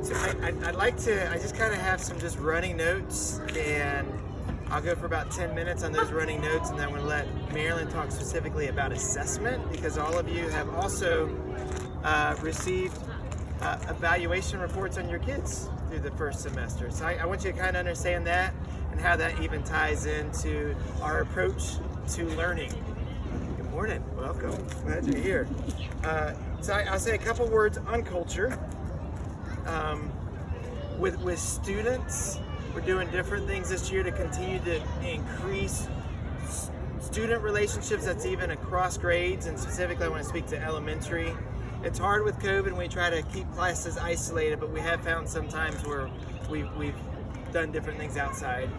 So I'd like to, I just kind of have some just running notes, and I'll go for about 10 minutes on those running notes, and then we'll let Marilyn talk specifically about assessment, because all of you have also received evaluation reports on your kids through the first semester. So I want you to kind of understand that and how that even ties into our approach to learning. Good morning, welcome, glad you're here. So I'll say a couple words on culture. With students, we're doing different things this year to continue to increase student relationships. That's even across grades, and specifically I want to speak to elementary. It's hard with COVID and we try to keep classes isolated, but we have found sometimes where we've done different things outside.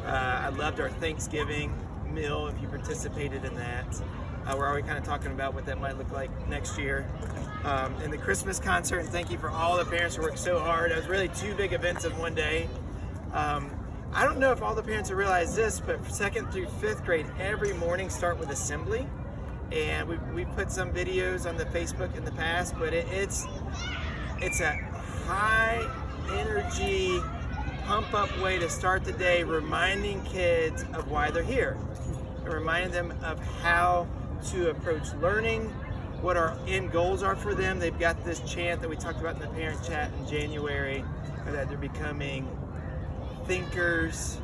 I loved our Thanksgiving meal, if you participated in that. We're already kind of talking about what that might look like next year. And the Christmas concert, and thank you for all the parents who worked so hard. It was really 2 big events in one day. I don't know if all the parents have realized this, but 2nd through 5th grade, every morning start with assembly. And we put some videos on the Facebook in the past, but it's a high energy, pump up way to start the day, reminding kids of why they're here, and reminding them of how to approach learning, what our end goals are for them. They've got this chant that we talked about in the parent chat in January, that they're becoming thinkers,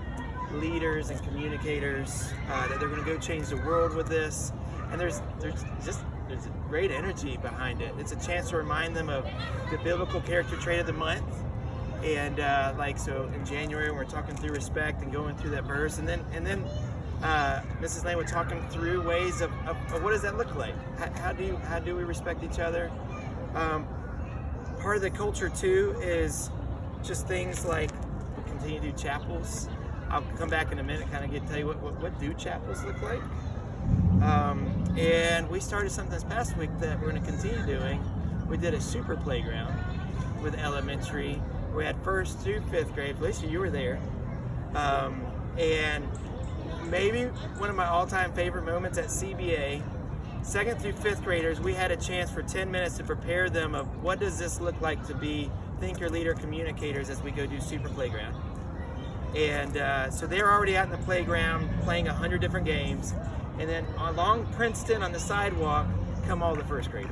leaders, and communicators, that they're going to go change the world with this. And there's a great energy behind it. It's a chance to remind them of the biblical character trait of the month. And so in January, we're talking through respect and going through that verse, and then Mrs. Lane would talk them through ways of what does that look like? How do we respect each other? Part of the culture too is just things like we continue to do chapels. I'll come back in a minute, kind of tell you what do chapels look like. And we started something this past week that we're going to continue doing. We did a super playground with elementary. We had 1st through 5th grade. Felicia, you were there. And maybe one of my all-time favorite moments at CBA, 2nd through 5th graders, we had a chance for 10 minutes to prepare them of what does this look like to be thinker, leader, communicators as we go do super playground. And so they're already out in the playground playing 100 different games. And then along Princeton on the sidewalk come all the 1st graders.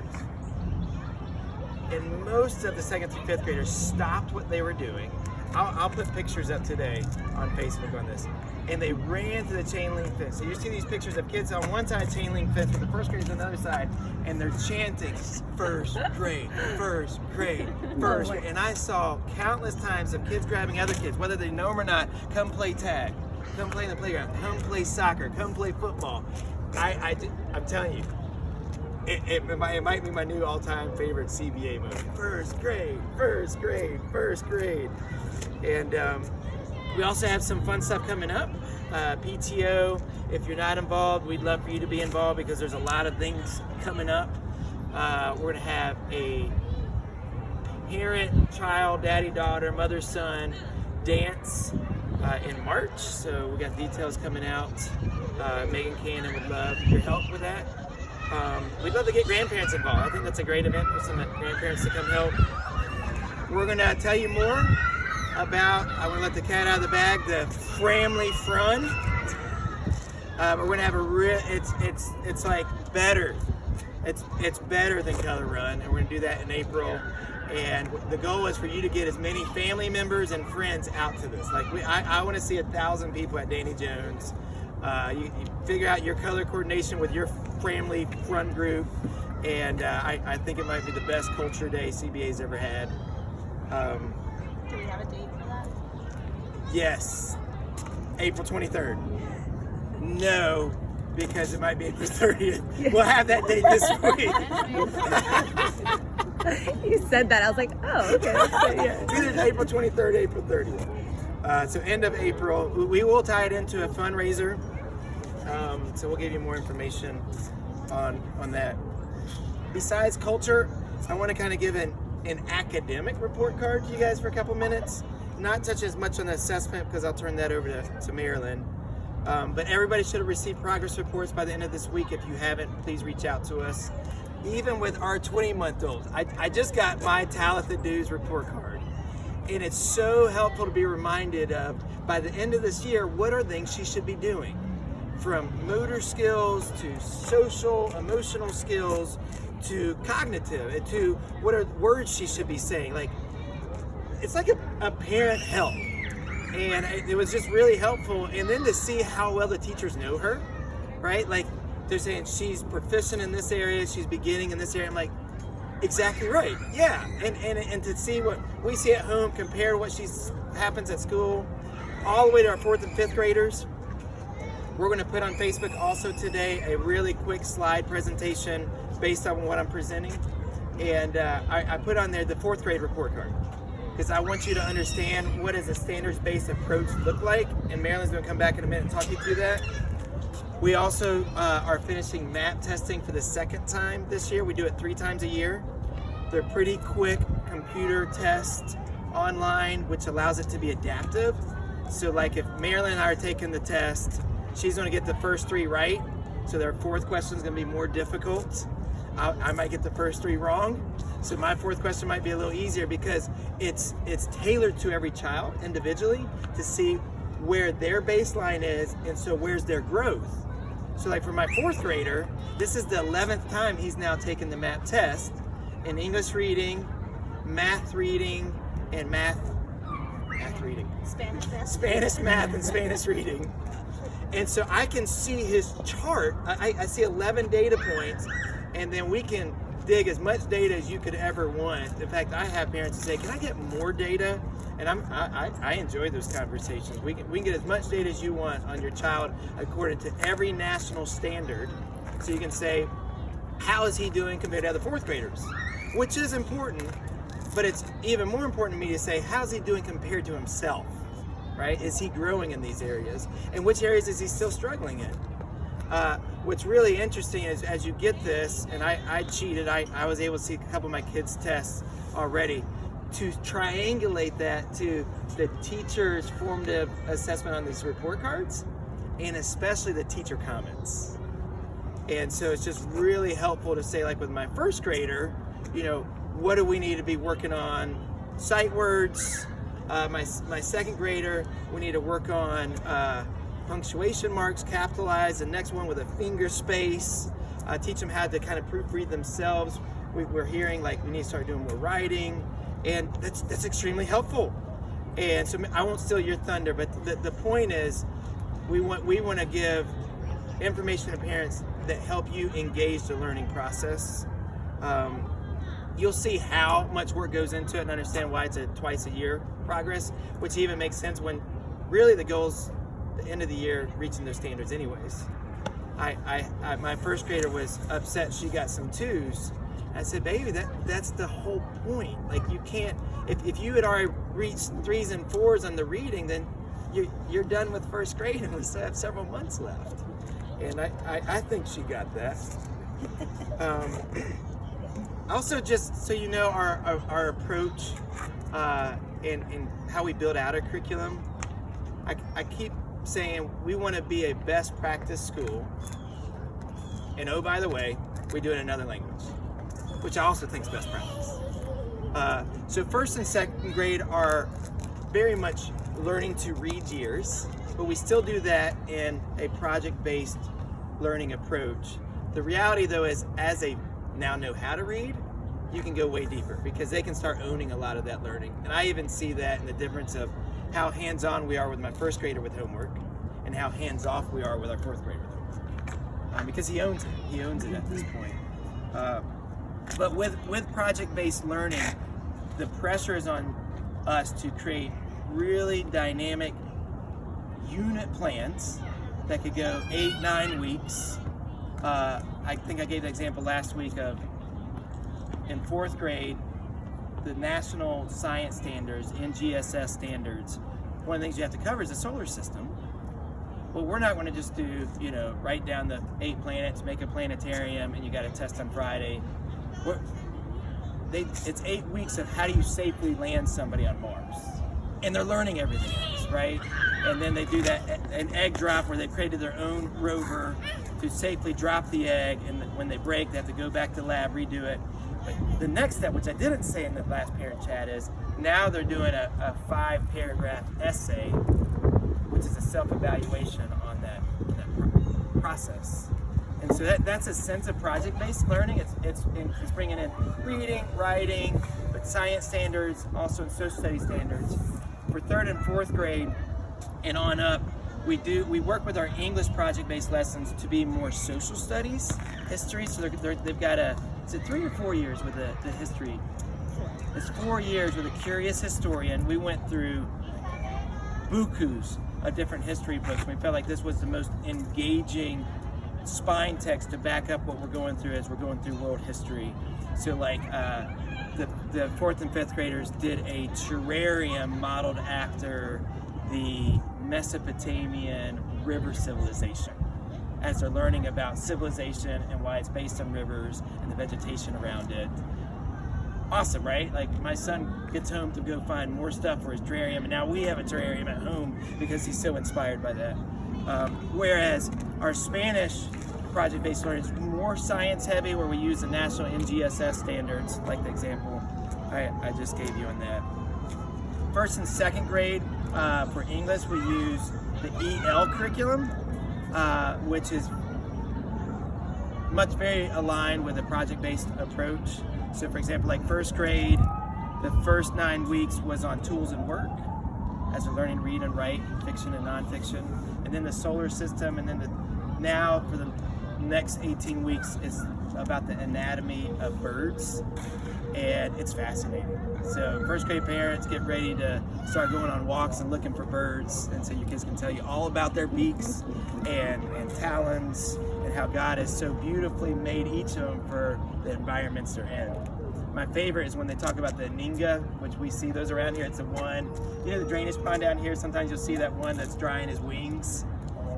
And most of the 2nd through 5th graders stopped what they were doing. I'll put pictures up today on Facebook on this. And they ran to the chain link fence. So you see these pictures of kids on one side chain link fence with the 1st graders on the other side, and they're chanting 1st grade, 1st grade, 1st grade. And I saw countless times of kids grabbing other kids, whether they know them or not, come play tag, come play in the playground, come play soccer, come play football. I'm telling you, it might be my new all-time favorite CBA movie. 1st grade, 1st grade, 1st grade. And we also have some fun stuff coming up. PTO, if you're not involved, we'd love for you to be involved because there's a lot of things coming up. We're gonna have a parent, child, daddy, daughter, mother, son dance in March. So we got details coming out. Megan Cannon would love your help with that. We'd love to get grandparents involved. I think that's a great event for some grandparents to come help. We're gonna tell you more about, I want to let the cat out of the bag, the family fun. But we're gonna have it's like better. It's better than Color Run, and we're gonna do that in April. And the goal is for you to get as many family members and friends out to this. Like I want to see 1,000 people at Danny Jones. You figure out your color coordination with your family fun group, and I think it might be the best culture day CBA's ever had. Do we have a date for that? Yes, April 23rd. No, because it might be April 30th. We'll have that date this week. You said that, I was like, oh, okay. Yeah, it's either April 23rd, April 30th. So end of April. We will tie it into a fundraiser. So we'll give you more information on that. Besides culture, I want to kind of give an academic report card to you guys for a couple minutes. Not touch as much on the assessment because I'll turn that over to Marilyn. But everybody should have received progress reports by the end of this week. If you haven't, please reach out to us. Even with our 20-month-olds, I just got my Talitha Dues report card. And it's so helpful to be reminded of, by the end of this year, what are things she should be doing? From motor skills to social, emotional skills to cognitive, and to what are words she should be saying. Like, it's like a parent help. And it was just really helpful. And then to see how well the teachers know her, right? Like, they're saying she's proficient in this area, she's beginning in this area. I'm like, exactly right. Yeah. And to see what we see at home compared to what happens at school, all the way to our 4th and 5th graders. We're going to put on Facebook also today a really quick slide presentation based on what I'm presenting. And I put on there the 4th grade report card, because I want you to understand what does a standards-based approach look like. And Marilyn's going to come back in a minute and talk you through that. We also are finishing MAP testing for the 2nd time this year. We do it 3 times a year. They're pretty quick computer tests online, which allows it to be adaptive. So like if Marilyn and I are taking the test, she's going to get the first 3 right. So their 4th question is going to be more difficult. I might get the first 3 wrong. So my 4th question might be a little easier, because it's tailored to every child individually to see where their baseline is, and so where's their growth. So like for my 4th grader, this is the 11th time he's now taken the MAP test in English reading, math reading, and Spanish math and Spanish reading. And so I can see his chart. I see 11 data points, and then we can dig as much data as you could ever want. In fact, I have parents who say, can I get more data? And I enjoy those conversations. We can get as much data as you want on your child according to every national standard. So you can say, how is he doing compared to other 4th graders? Which is important, but it's even more important to me to say, how's he doing compared to himself, right? Is he growing in these areas? And which areas is he still struggling in? What's really interesting is, as you get this, and I cheated, I was able to see a couple of my kids' tests already, to triangulate that to the teacher's formative assessment on these report cards, and especially the teacher comments. And so it's just really helpful to say, like with my 1st grader, what do we need to be working on? Sight words. My 2nd grader, we need to work on punctuation marks, capitalize. The next one with a finger space. Teach them how to kind of proofread themselves. We're hearing like we need to start doing more writing. And that's extremely helpful. And so I won't steal your thunder, but the point is, we want to give information to parents that help you engage the learning process. You'll see how much work goes into it and understand why it's a twice a year progress, which even makes sense when really the goal's the end of the year reaching those standards anyways. My 1st grader was upset she got some 2s. I said, baby, that's the whole point. Like, you can't, if you had already reached 3s and 4s on the reading, then you're done with 1st grade and we still have several months left. And I think she got that. Also, just so you know, our approach and how we build out our curriculum, I keep saying we want to be a best practice school. And oh, by the way, we do it in another language, which I also think is best practice. So 1st and 2nd grade are very much learning to read years, but we still do that in a project-based learning approach. The reality though is, as they now know how to read, you can go way deeper because they can start owning a lot of that learning. And I even see that in the difference of how hands-on we are with my 1st grader with homework and how hands-off we are with our 4th grader with homework. Because he owns it. He owns it at this point. But with project-based learning, the pressure is on us to create really dynamic unit plans that could go 8-9 weeks. I think I gave the example last week of in 4th grade, the national science standards, NGSS standards, one of the things you have to cover is the solar system. Well, we're not going to just do, write down the 8 planets, make a planetarium, and you got a test on Friday. It's 8 weeks of how do you safely land somebody on Mars. And they're learning everything else, right? And then they do an egg drop where they created their own rover to safely drop the egg, and when they break, they have to go back to the lab, redo it. But the next step, which I didn't say in the last parent chat, is Now they're doing a 5-paragraph essay, which is a self-evaluation on that process. And so that's a sense of project-based learning. It's bringing in reading, writing, but science standards, also in social studies standards. For 3rd and 4th grade and on up, we work with our English project-based lessons to be more social studies, history. So they've got is it 3 or 4 years with the history? It's 4 years with a curious historian. We went through bukus of different history books. We felt like this was the most engaging spine text to back up what we're going through as we're going through world history. So like the 4th and 5th graders did a terrarium modeled after the Mesopotamian river civilization, as they're learning about civilization and why it's based on rivers and the vegetation around it. Awesome, right? Like my son gets home to go find more stuff for his terrarium, and now we have a terrarium at home because he's so inspired by that. Whereas our Spanish project-based learning is more science heavy, where we use the national MGSS standards, like the example I just gave you on that. 1st and 2nd grade, for English, we use the EL curriculum, which is very aligned with a project-based approach. So for example, like 1st grade, the first 9 weeks was on tools and work, as we're learning to read and write, fiction and nonfiction, and then the solar system, and then now for the next 18 weeks is about the anatomy of birds, and it's fascinating. So 1st grade parents, get ready to start going on walks and looking for birds, and so your kids can tell you all about their beaks and talons, and how God has so beautifully made each of them for the environments they're in. My favorite is when they talk about the Ninga, which we see those around here. It's the one, the drainage pond down here, sometimes you'll see that one that's drying his wings.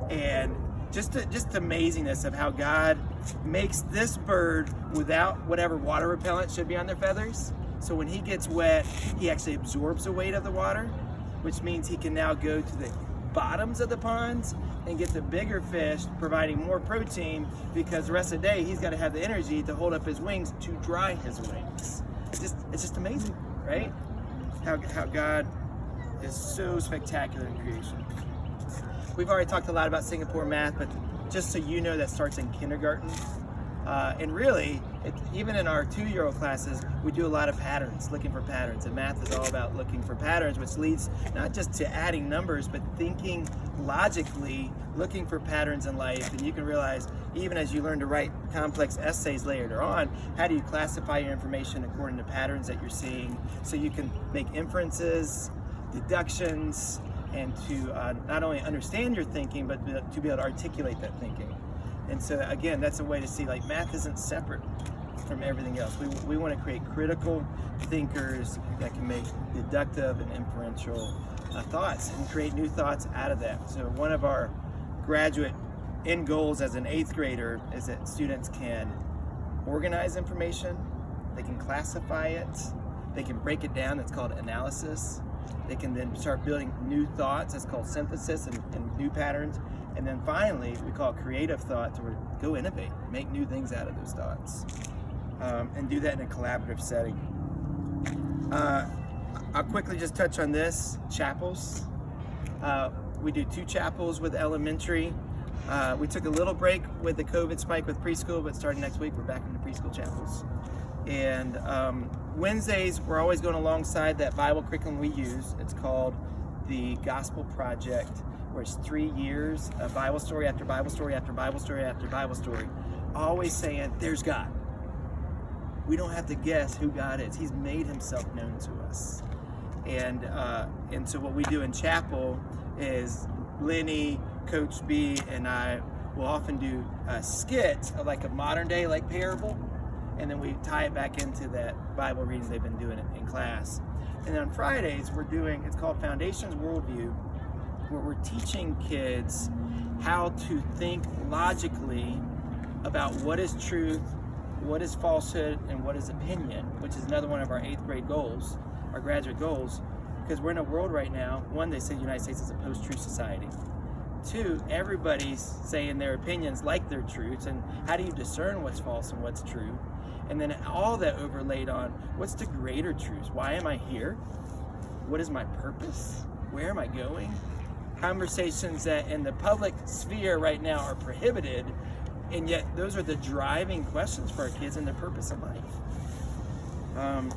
And just the amazingness of how God makes this bird without whatever water repellent should be on their feathers. So when he gets wet, he actually absorbs the weight of the water, which means he can now go to the bottoms of the ponds and get the bigger fish, providing more protein, because the rest of the day he's got to have the energy to hold up his wings to dry his wings. It's just amazing, right? How God is so spectacular in creation. We've already talked a lot about Singapore math, but just so you know, that starts in kindergarten. And really, even in our 2-year-old classes, we do a lot of patterns, looking for patterns. And math is all about looking for patterns, which leads not just to adding numbers, but thinking logically, looking for patterns in life. And you can realize, even as you learn to write complex essays later on, how do you classify your information according to patterns that you're seeing, so you can make inferences, deductions, and to not only understand your thinking, but to be able to articulate that thinking. And so again, that's a way to see, like, math isn't separate from everything else. We want to create critical thinkers that can make deductive and inferential thoughts and create new thoughts out of that. So one of our graduate end goals as an 8th grader is that students can organize information, they can classify it, they can break it down, that's called analysis. They can then start building new thoughts, that's called synthesis, and new patterns. And then finally, we call creative thought, to go innovate, make new things out of those thoughts, and do that in a collaborative setting. I'll quickly just touch on this, chapels. We do 2 chapels with elementary. We took a little break with the COVID spike with preschool, but starting next week, we're back into preschool chapels. And Wednesdays, we're always going alongside that Bible curriculum we use. It's called the Gospel Project, where it's 3 years of Bible story after Bible story after Bible story after Bible story, always saying, there's God. We don't have to guess who God is. He's made himself known to us. And so what we do in chapel is Lenny, Coach B, and I will often do a skit of like a modern day like parable, and then we tie it back into that Bible reading they've been doing in class. And then on Fridays, we're doing, it's called Foundations Worldview, where we're teaching kids how to think logically about what is truth, what is falsehood, and what is opinion, which is another one of our 8th grade goals, our graduate goals, because we're in a world right now, one, they say the United States is a post-truth society. two, everybody's saying their opinions like they're truths, and how do you discern what's false and what's true? And then all that overlaid on what's the greater truths? Why am I here? What is my purpose? Where am I going? Conversations that in the public sphere right now are prohibited, and yet those are the driving questions for our kids and the purpose of life.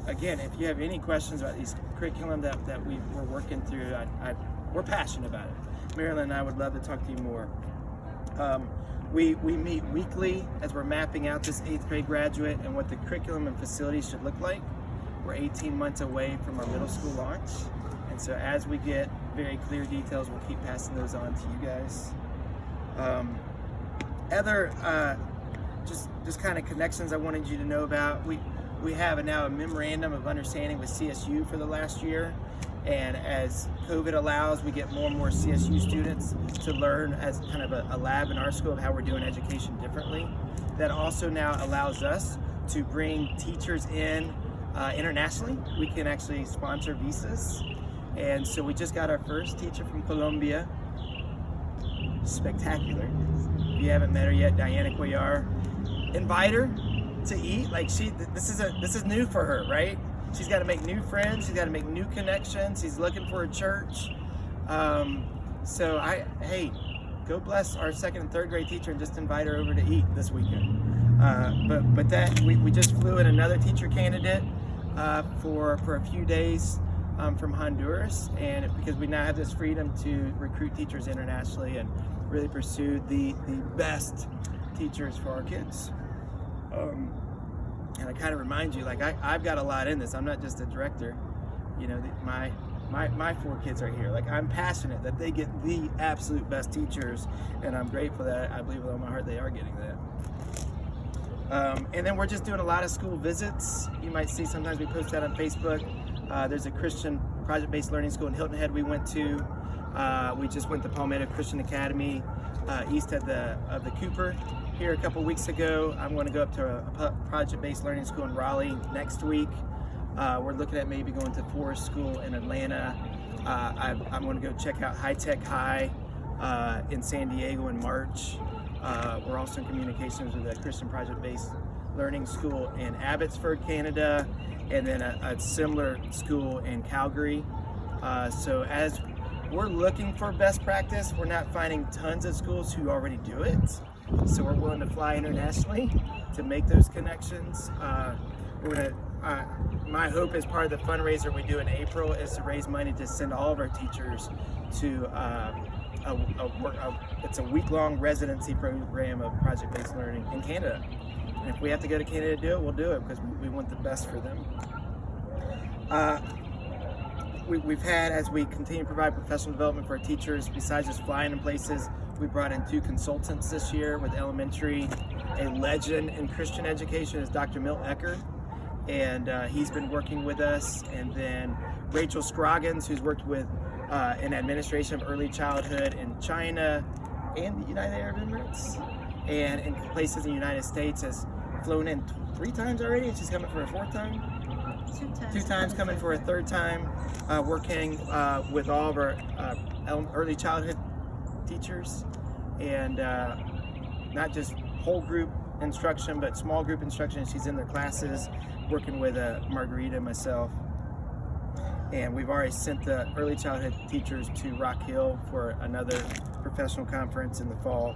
Again, if you have any questions about these curriculum that we're working through, we're passionate about it. Marilyn and I would love to talk to you more. We meet weekly as we're mapping out this 8th grade graduate and what the curriculum and facilities should look like. We're 18 months away from our middle school launch. And so as we get very clear details, we'll keep passing those on to you guys. Just kind of connections I wanted you to know about. We have now a memorandum of understanding with CSU for the last year. And as COVID allows, we get more and more CSU students to learn as kind of a lab in our school of how we're doing education differently. That also now allows us to bring teachers in internationally. We can actually sponsor visas. And so we just got our first teacher from Colombia. Spectacular. If you haven't met her yet, Diana Cuellar. Invite her to eat. Like this is new for her, right? She's got to make new friends. She's got to make new connections. She's looking for a church. Hey, go bless our 2nd and 3rd grade teacher and just invite her over to eat this weekend. But that we just flew in another teacher candidate for a few days from Honduras, and because we now have this freedom to recruit teachers internationally and really pursue the best teachers for our kids. And I kind of remind you, like I've got a lot in this. I'm not just a director. You know, my 4 kids are here. Like I'm passionate that they get the absolute best teachers, and I'm grateful that I believe with all my heart they are getting that. And then we're just doing a lot of school visits. You might see sometimes we post that on Facebook. There's a Christian project-based learning school in Hilton Head we went to. We just went to Palmetto Christian Academy east of the Cooper here a couple weeks ago. I'm going to go up to a project-based learning school in Raleigh next week. We're looking at maybe going to Forest School in Atlanta. I'm going to go check out High Tech High in San Diego in March. We're also in communications with a Christian project-based learning school in Abbotsford, Canada, and then a similar school in Calgary. So as we're looking for best practice, we're not finding tons of schools who already do it. So we're willing to fly internationally to make those connections. My hope as part of the fundraiser we do in April is to raise money to send all of our teachers to it's a week-long residency program of project-based learning in Canada. And if we have to go to Canada to do it, we'll do it because we want the best for them. We've had, as we continue to provide professional development for our teachers, besides just flying in places, we brought in 2 consultants this year with elementary. A legend in Christian education is Dr. Milt Ecker, and he's been working with us. And then Rachel Scroggins, who's worked with in administration of early childhood in China and the United Arab Emirates, and in places in the United States, has flown in 3 times already, and she's coming for a 4th time. 2 times coming for a 3rd time, working with all of our early childhood teachers, and not just whole group instruction, but small group instruction. She's in their classes, working with Margarita and myself. And we've already sent the early childhood teachers to Rock Hill for another professional conference in the fall.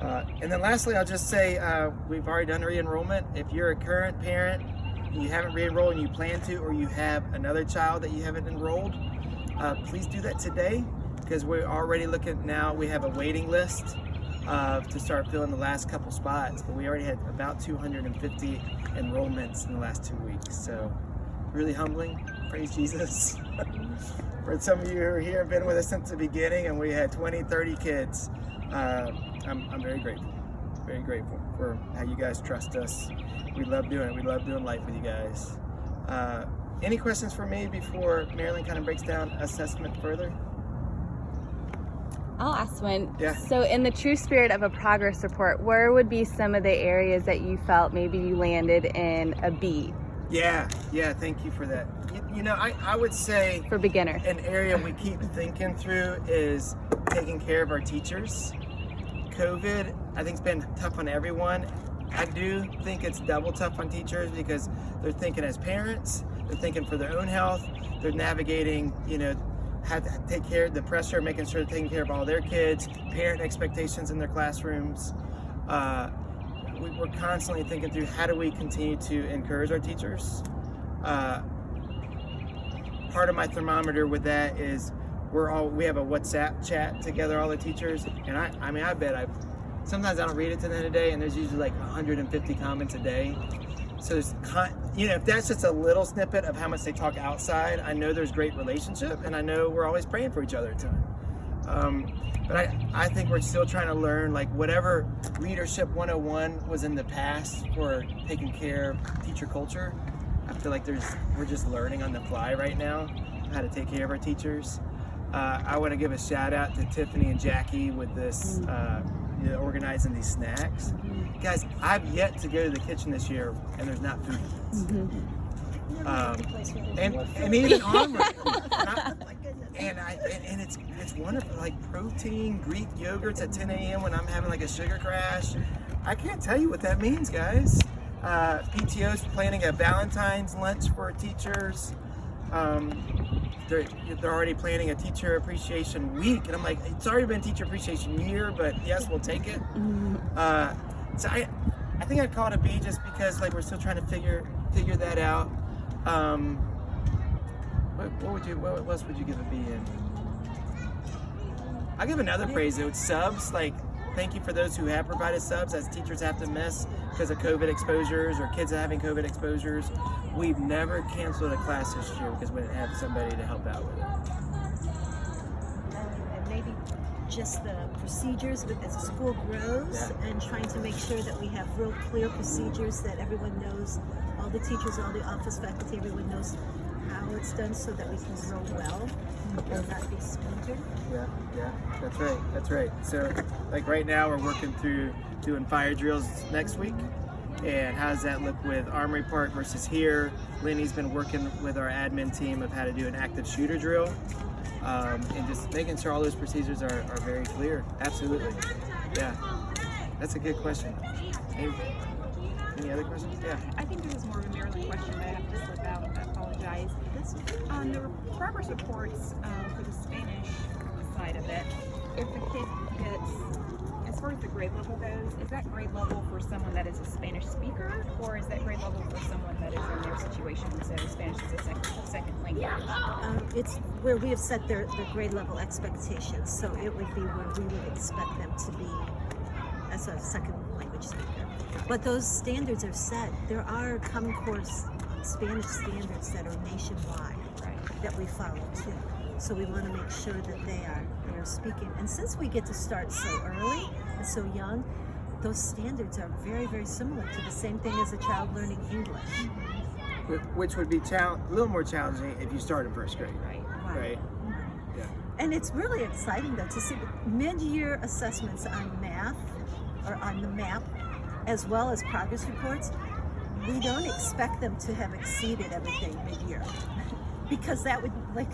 And then lastly, I'll just say we've already done re-enrollment. If you're a current parent, you haven't re-enrolled and you plan to, or you have another child that you haven't enrolled, please do that today, because we're already looking now. We have a waiting list to start filling the last couple spots, but we already had about 250 enrollments in the last 2 weeks. So really humbling. Praise Jesus. For some of you who are here, have been with us since the beginning, and we had 20, 30 kids. I'm very grateful for how you guys trust us. We love doing it. We love doing life with you guys. Any questions for me before Marilyn kind of breaks down assessment further? I'll ask one. Yeah. So in the true spirit of a progress report, where would be some of the areas that you felt maybe you landed in a B Yeah, thank you for that. I would say for beginner? an area we keep thinking through is taking care of our teachers. COVID, I think, has been tough on everyone. I do think it's double tough on teachers because they're thinking as parents, they're thinking for their own health, they're navigating, how to take care of the pressure, making sure they're taking care of all their kids, parent expectations in their classrooms. We're constantly thinking through how do we continue to encourage our teachers. Part of my thermometer with that is we have a WhatsApp chat together, all the teachers, and I bet sometimes I don't read it to the end of the day, and there's usually like 150 comments a day. So there's, if that's just a little snippet of how much they talk outside, I know there's great relationship, and I know we're always praying for each other a ton. But I think we're still trying to learn, like, whatever Leadership 101 was in the past for taking care of teacher culture. I feel like we're just learning on the fly right now how to take care of our teachers. I want to give a shout out to Tiffany and Jackie with this, organizing these snacks. Guys, I've yet to go to the kitchen this year and there's not food. And even on and it's wonderful, like protein, Greek yogurts at 10 a.m. when I'm having like a sugar crash. I can't tell you what that means, guys. PTO's planning a Valentine's lunch for teachers. They're already planning a teacher appreciation week, and I'm like, it's already been teacher appreciation year, but yes, we'll take it. So I think I'd call it a B just because like we're still trying to figure that out. What else would you give a B in? I'll give another praise though. It's subs. Like, thank you for those who have provided subs as teachers have to miss because of COVID exposures or kids having COVID exposures. We've never canceled a class this year because we didn't have somebody to help out with it. And maybe just the procedures as the school grows and trying to make sure that we have real clear procedures that everyone knows, all the teachers, all the office faculty, everyone knows how it's done so that we can grow well and not be splintered. Yeah, that's right. So like right now we're working through doing fire drills next week. And how does that look with Armory Park versus here? Lenny's been working with our admin team of how to do an active shooter drill. And just making sure all those procedures are very clear. Absolutely. Yeah. That's a good question. Any other questions? Yeah. I think this is more of a Maryland question, but I have to slip out. I apologize. There were progress reports for the Spanish side of it. If a kid gets, as far as the grade level goes, is that grade level for someone that is a Spanish speaker, or is that grade level for someone that is in their situation, so Spanish is a second language? It's where we have set their grade level expectations, so it would be where we would expect them to be as a second language speaker. But those standards are set. There are Common Core Spanish standards that are nationwide, that we follow too. So we want to make sure that they are speaking. And since we get to start so early and so young, those standards are very, very similar to the same thing as a child learning English. Which would be a little more challenging if you start in first grade. Right. Yeah. And it's really exciting though to see mid-year assessments on math or on the MAP, as well as progress reports. We don't expect them to have exceeded everything mid-year. Because that would, like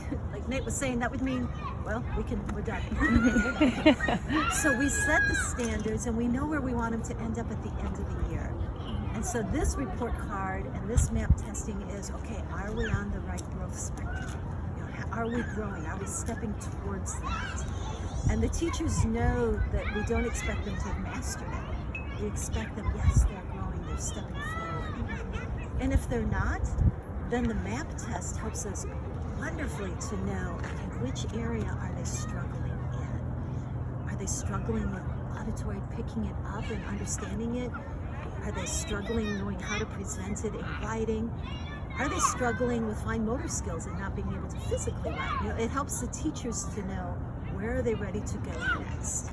Nate was saying, that would mean, well, we're done. So we set the standards and we know where we want them to end up at the end of the year. And so this report card and this MAP testing is, okay, are we on the right growth spectrum? Are we growing? Are we stepping towards that? And the teachers know that we don't expect them to have mastered it. We expect them, yes, they're growing, they're stepping forward. And if they're not, then the MAP test helps us wonderfully to know, okay, which area are they struggling in? Are they struggling with auditory picking it up and understanding it? Are they struggling knowing how to present it in writing? Are they struggling with fine motor skills and not being able to physically write? It helps the teachers to know where are they ready to go next.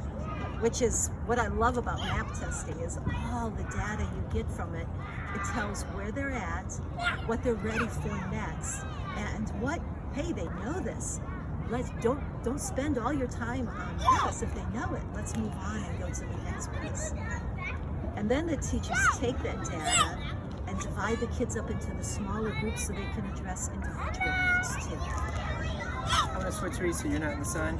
Which is what I love about MAP testing is all the data you get from it. It tells where they're at, what they're ready for next, and what, hey, they know this. Don't spend all your time on this if they know it. Let's move on and go to the next piece. And then the teachers take that data and divide the kids up into the smaller groups so they can address individual needs too. I want to switch reads so you're not in the sun.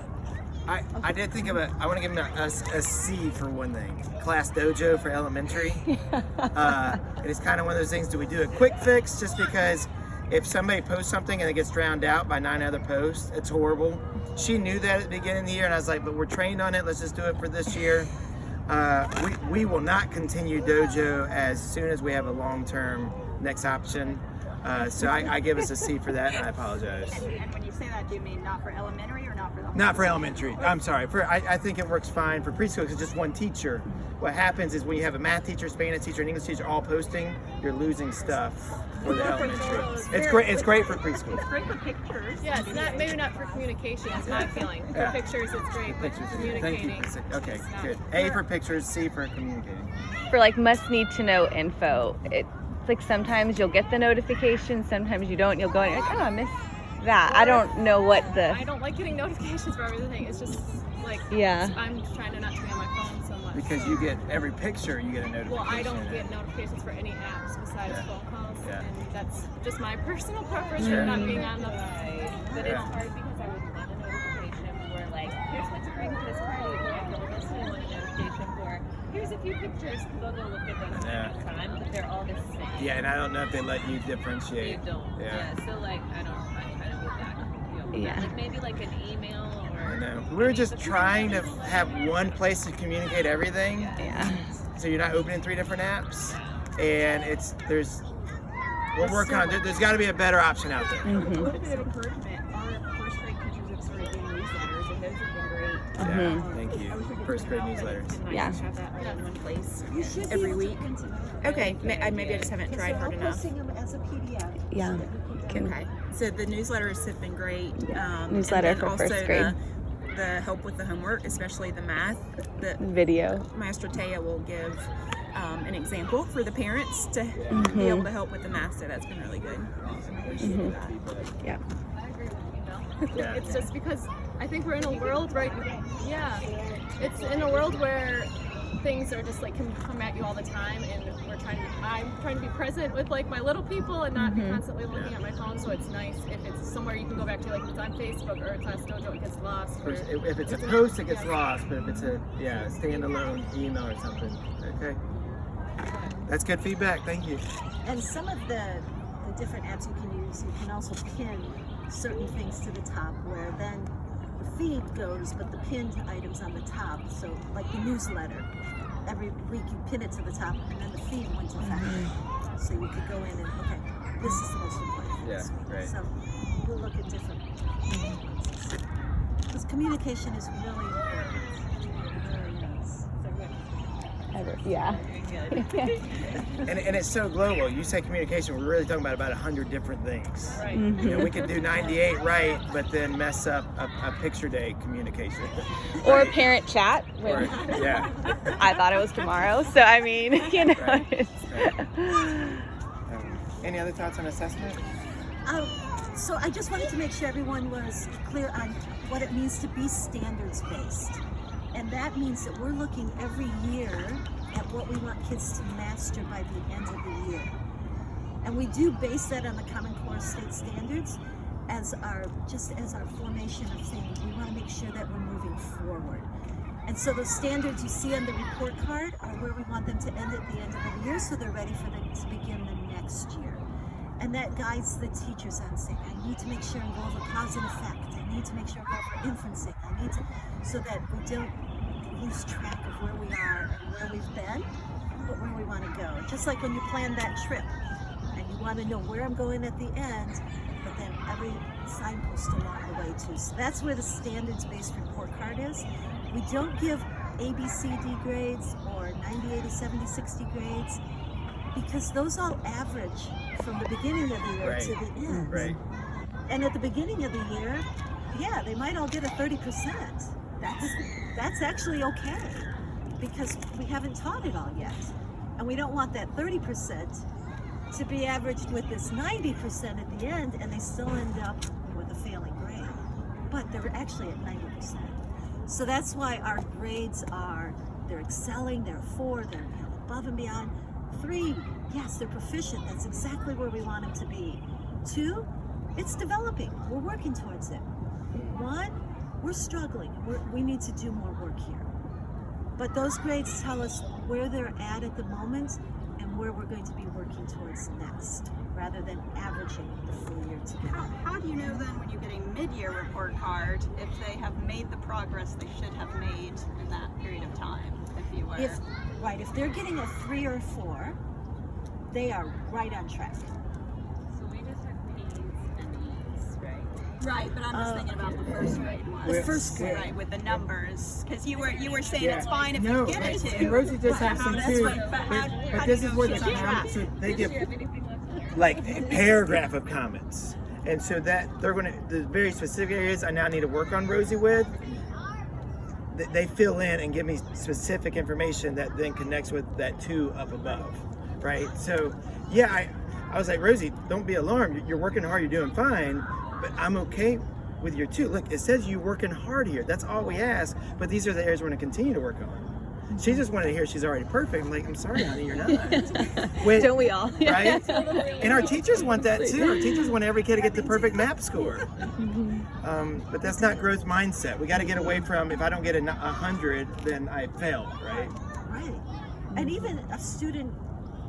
I did think of I want to give them a C for one thing. Class dojo for elementary. It is kind of one of those things, do we do a quick fix just because if somebody posts something and it gets drowned out by 9 other posts, it's horrible. She knew that at the beginning of the year and I was like, but we're trained on it, let's just do it for this year. We will not continue dojo as soon as we have a long-term next option. So I give us a C for that, and I apologize. And when you say that, do you mean not for elementary or not for the whole Not for elementary. I'm sorry. I think it works fine for preschool because it's just one teacher. What happens is when you have a math teacher, Spanish teacher, and English teacher all posting, you're losing stuff for the elementary. It's great. It's great for preschool. It's great for pictures. Yeah, it's not, maybe not for communication, is my feeling. For Yeah. pictures, it's great, but Pictures. communicating. Thank you. Okay, it's not. good. A for pictures, C for communicating. For like must need to know info, it's like sometimes you'll get the notification, sometimes you don't. You'll go and you're like, oh, I missed that. I don't know what I the. don't like getting notifications for everything. It's just like, Yeah. I'm trying to not to be on my phone so much. Because so. you get every picture, you get a notification. Well, I don't get notifications for any apps besides Yeah. phone calls, Yeah. and that's just my personal preference Sure. for not being on the. But it's hard because I would want a notification for like, here's what to bring to this party. And after all this, I want a notification for, here's a few pictures. Because I'll go look at them Yeah. every time, but they're all the same. Yeah, and I don't know if they let you They differentiate. don't. Yeah. So like, I kind of get that. Yeah. Like maybe like an email or. I know. We're just trying to have one place to communicate everything. Yeah. So you're not opening 3 different apps, and we're working on it. There's got to be a better option out there. A little bit of encouragement. Our first grade teachers have started doing newsletters, and those have been great. Yeah, thank I wish we you. could First grade print it out, but newsletters. It's been nice Yeah. to have that all in one place You should be every able to week. print it out. Okay, maybe I just haven't Because tried they're hard all enough. posting them as a PDF. Yeah. So that we can- Okay, so the newsletters have been great. Newsletter and then for also first grade. The help with the homework, especially the math. The Video. Master Taya will give an example for the parents to be able to help with the math, so that's been really good. Yeah. I agree with you, Bill. Yeah. It's just because I think we're in a world right. Yeah, it's in a world where things are just like can come at you all the time, and I'm trying to be present with like my little people and not be constantly looking at my phone. So it's nice if it's somewhere you can go back to, like if it's on Facebook or Class Dojo, it gets lost. Or, If it's a post, it gets lost, but if it's a standalone email or something, okay. That's good feedback. Thank you. And some of the different apps you can use, you can also pin certain things to the top where then the feed goes, but the pinned items on the top. So like the newsletter, every week you pin it to the top and then the feed went to effect. So you could go in and, okay, this is the most important for this Yeah, week. right. So we'll look at different because communication is really important. It really is. Yeah. And it's so global. You say communication, we're really talking about 100 different things. right. You know, we could do 98 right, but then mess up a picture day communication. Or a parent chat. Or- With, yeah. I thought it was tomorrow, so I mean, you know. Right. It's, Any other thoughts on assessment? So I just wanted to make sure everyone was clear on what it means to be standards-based. And that means that we're looking every year at what we want kids to master by the end of the year. And we do base that on the Common Core state standards as our formation of saying we want to make sure that we're moving forward. And so those standards you see on the report card are where we want them to end at the end of the year so they're ready for them to begin the next year. And that guides the teachers on saying, I need to make sure and go over cause and effect. I need to make sure I go over inferencing. I need to, so that we don't lose track of where we are and where we've been, but where we want to go. Just like when you plan that trip and you want to know where I'm going at the end, but then every signpost along the way too. So that's where the standards-based report card is. We don't give A, B, C, D grades or 90, 80, 70, 60 grades because those all average from the beginning of the year Right. to the end. Right. And at the beginning of the year, yeah, they might all get a 30%. That's actually okay because we haven't taught it all yet. And we don't want that 30% to be averaged with this 90% at the end and they still end up with a failing grade. But they're actually at 90%. So that's why our grades they're excelling, they're 4, they're above and beyond. 3 yes, they're proficient. That's exactly where we want them to be. 2, it's developing. We're working towards it. 1, we're struggling. We need to do more work here. But those grades tell us where they're at the moment and where we're going to be working towards next, rather than averaging the full year together. How do you know then when you get a mid-year report card if they have made the progress they should have made in that period of time? If you were If they're getting a 3 or 4, they are right on track. So we just have P's and E's, right? right, but I'm just thinking about the first grade one. The first grade. Right, with the numbers, because you were saying it's fine if No, you get a 2. and Rosie does have some That's too. what- but how But do this you is know where she's the on track? comments, so they Do you get have anything left to learn? like a paragraph of comments. And so that they're going to, the very specific areas I now need to work on Rosie with, they fill in and give me specific information that then connects with that 2 up above, right? So yeah, I was like, Rosie, don't be alarmed. You're working hard, you're doing fine, but I'm okay with your 2. Look, it says you're working hard here. That's all we ask, but these are the areas we're going to continue to work on. She just wanted to hear she's already perfect. I'm like, I'm sorry, honey, you're not. When- Don't we all? Right? And our teachers want that too. Our teachers want every kid to get the perfect MAP score. But that's not growth mindset. We got to get away from, if I don't get 100, then I failed, right? Right. And even a student,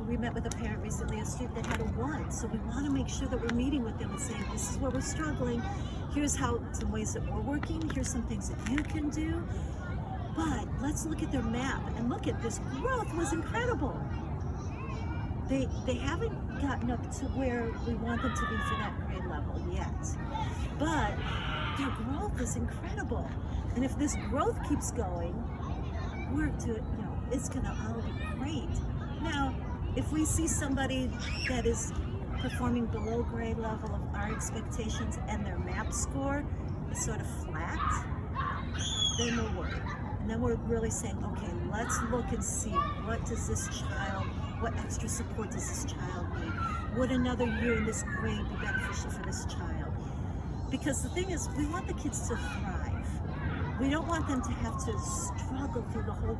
we met with a parent recently, a student that had a 1. So we want to make sure that we're meeting with them and saying, this is where we're struggling. Here's some ways that we're working. Here's some things that you can do. But let's look at their map and look at this growth was incredible. They haven't gotten up to where we want them to be for that grade level yet. But their growth is incredible. And if this growth keeps going, it's gonna all be great. Now, if we see somebody that is performing below grade level of our expectations and their MAP score is sort of flat, then we're worried. And then we're really saying, okay, let's look and see what extra support does this child need? Would another year in this grade be beneficial for this child? Because the thing is, we want the kids to thrive. We don't want them to have to struggle through the whole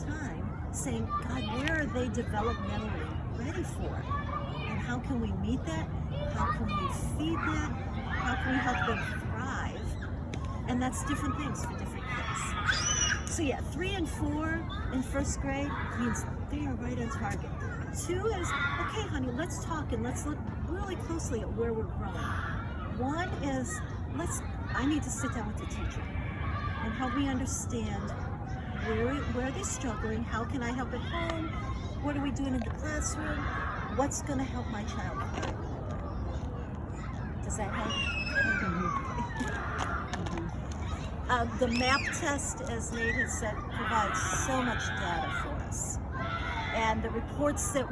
time saying, God, where are they developmentally ready for? And how can we meet that? How can we feed that? How can we help them thrive? And that's different things for different kids. So yeah, 3 and 4 in first grade means they are right on target. 2 is, okay, honey, let's talk and let's look really closely at where we're growing. 1 is, I need to sit down with the teacher and help me understand where are they struggling, how can I help at home, what are we doing in the classroom, what's going to help my child thrive. Does that help? The MAP test, as Nate has said, provides so much data for us. And the reports that